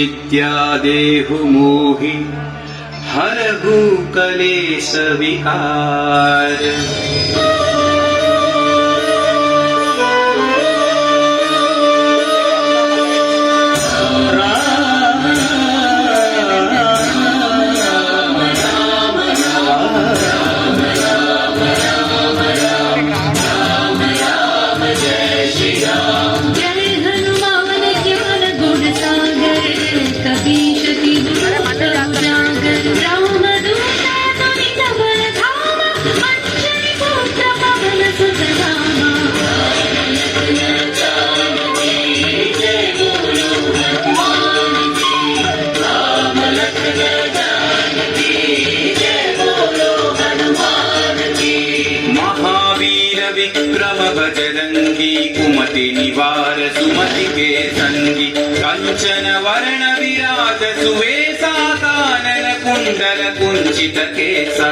विद्या देहु मोहि हरहु कलेश विकार। विक्रम बजरंगी कुमति निवार सुमति के संगी कंचन वर्ण विराज सुवेशा कानन कुंडल कुंचित केसा।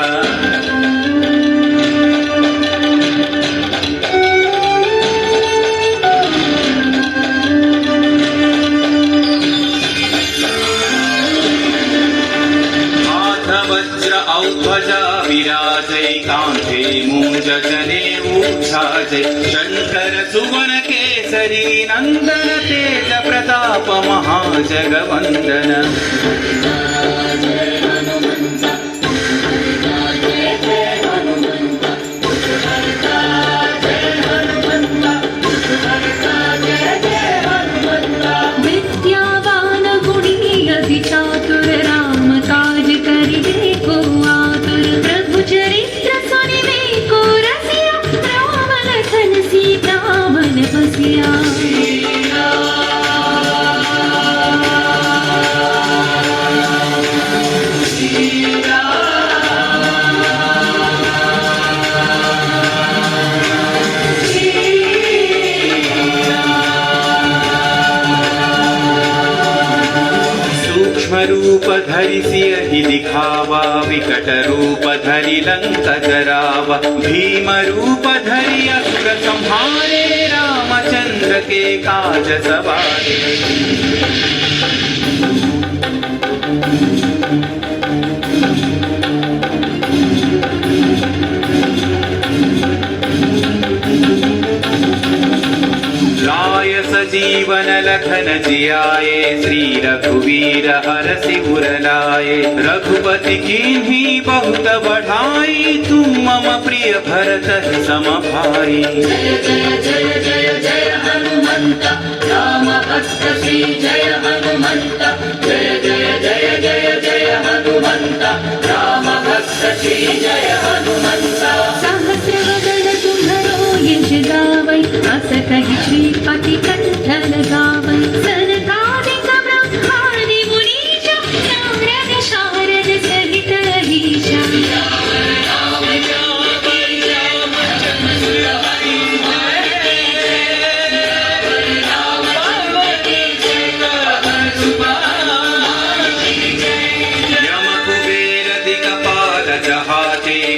वज्र औध्वजा विराजै कांधे मूंज जनेऊ छाजै शंकर सुवन केसरी नंदन तेज प्रताप महाजगवंदन। विद्यावान गुणी अति चातुर राम काज करिबे को आतुर। प्रभु चरित्र सुनिबे को रसिया राम लखन सीता मन बसिया। रूप धरि सियहि दिखावा विकट रूप धरि लंक जरावा। भीम रूप धरि अस्त्र संहारे रामचंद्र के काज सवारे। लाय सजीवन लखन जियाए श्री रघुवीर हरषि उर लाए। रघुपति कीन्ही बहुत बढ़ाई तुम मम प्रिय भरत सम भाई। जय जय जय जय जय हनुमंत राम भक्त श्री जय हनुमंत। जय जय जय जय जय हनुमंत राम भक्त श्री जय हनुमंत। सहस्र वदन तुम्हरो यश गावै अस कहि श्रीपति कंठ लगावै। सनकादिक ब्रह्मादि मुनीश नारद शारद सहित अहीशा।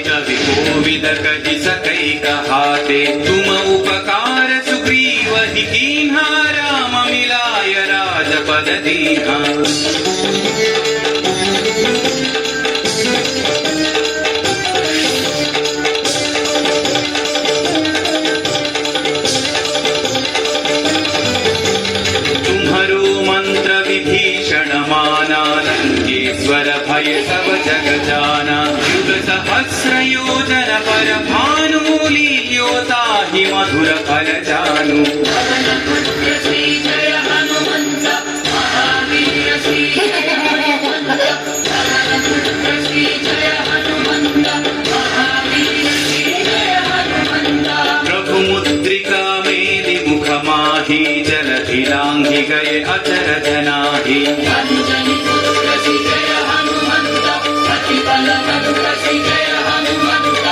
कवि कोविद कहि सकै कहाते। तुम उपकार सुग्रीव ही कीन्हा राम मिलाय राजपद दीन्हा। तुम्हरो मंत्र विभीषण माना लंकेश्वर भय सब जग जाना। युग सहस्र योजन पर भानु लील्योता हि मधुर फल जानु। श्री जय हनुमंत महावीर श्री जय हनुमंत। श्री जय हनुमंत महावीर श्री जय हनुमंत। प्रभु मुद्रिका मेलि मुख माहि जलधि लांघि गए अचरज नाही। अंजनी पुत्र श्री जय हनुमंत प्रतिपल मधुर श्री जय हनुमंत।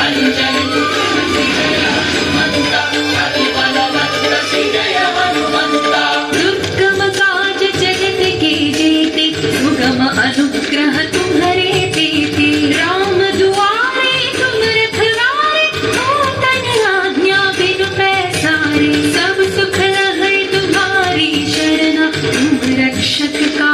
अंजनी पुत्र श्री जय हनुमंत प्रतिपल मधुर श्री जय हनुमंत। दुर्गम काज जगत के जेते सुगम अनुग्रह तुम्हारे तेते। राम दुआरे तुम रखवारे हो तन आज्ञा बिनु पैसारे। सब सुख है तुम्हारी शरण तुम रक्षक का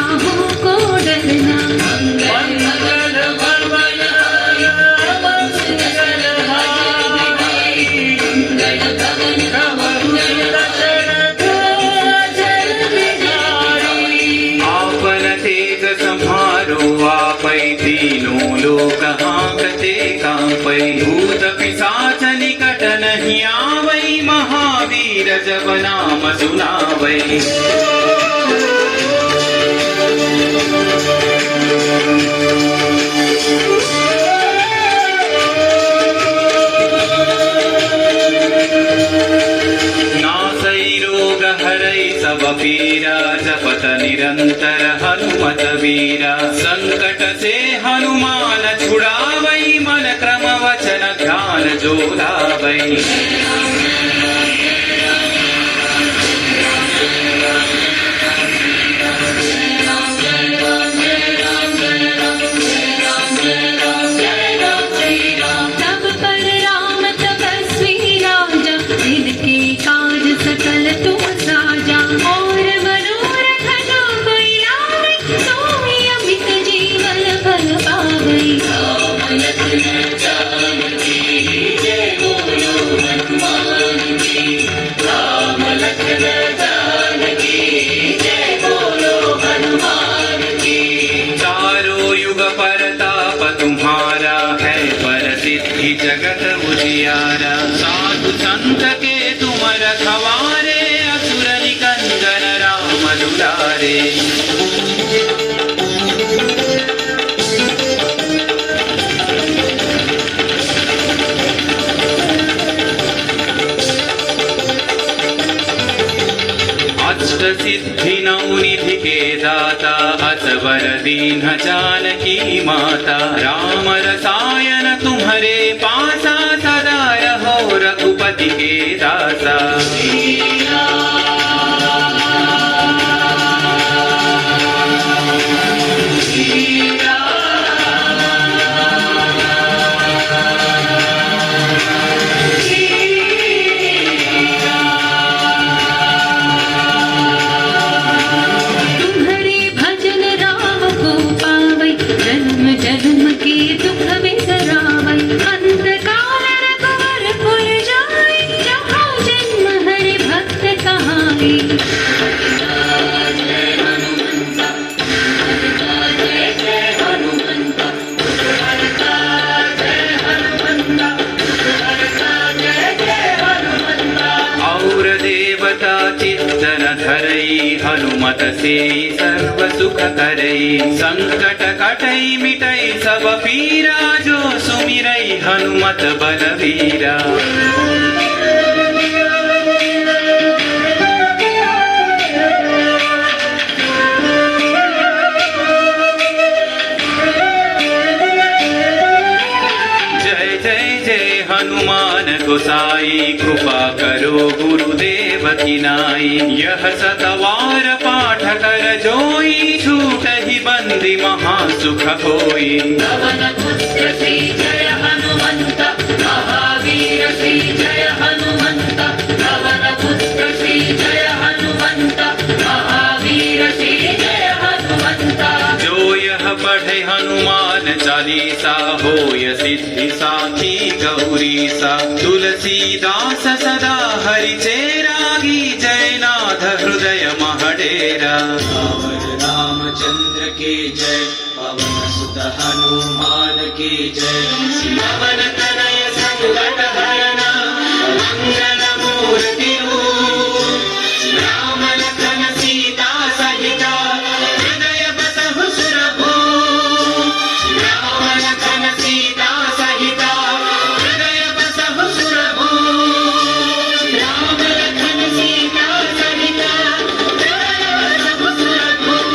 पै भूत पिशाच निकट नहीं आवै महावीर जब नाम सुनावै सब पीरा जपत निरंतर हनुमत वीरा संकट से हनुमान छुड़ावै मन क्रम वचन ध्यान जो लावै सकल तुम साजा और मनोरथ जो कोई लावे सोई अमित जीवन फल पावै राम लखन जानकी जय बोलो हनुमान की राम लखन जानकी जय बोलो हनुमान की चारों युग परताप तुम्हारा है प्रसिद्धि जगत उजियारा साधु संत के तुम रखवारे असुर निकंदन राम दुलारे अष्ट सिद्धि नौ निधि के दाता असवर दीन जानकी माता राम रसायन तुम्हारे पासा सदा रहो रघुपति के दासा जन्म के दुख बिसरावै अंतकाल रघुवर पुर जाय जहाँ जन्म हरि भक्त कहाई जय हनुमंता जय जय हनुमंता जय हनुमंता जय जय हनुमंता और देवता चित्तन धरई हनुमत से सर्व सुख करई संकट कटई मिटई सब पीरा जो सुमिरई हनुमत बलवीरा जय जय जय हनुमान गोसाई कृपा करो गुरुदेव की नाई यह सतवार पाठ कर जोई छूट ही बंदी महासुख होई पवन पुत्र श्री जय हनुमंत महावीर श्री जय हनुमंत पवन पुत्र श्री जय हनुमंत महावीर श्री जय हनुमंत जो यह पढ़े हनुमान चालीसा होय सिद्धि साखी गौरी सा तुलसीदास सदा हरि चेरागी जयनाथ हृदय महडेरा रामचंद्र के जय पवन सुत हनुमान के जय पवन तनय संकट हरना मंगल मूर्ति राम लखन सीता सहिता हृदय बसहु सुरभूप राम लखन सीता सहिता हृदय बसहु सुरभूप राम लखन सीता सहिता हृदय बसहु सुरभूप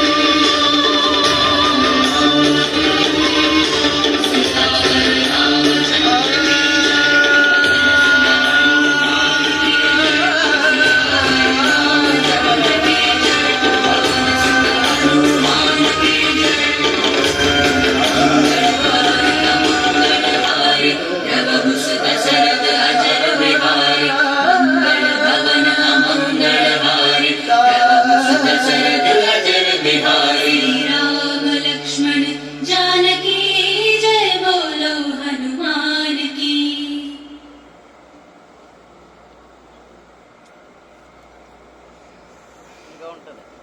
ఉంటుంది.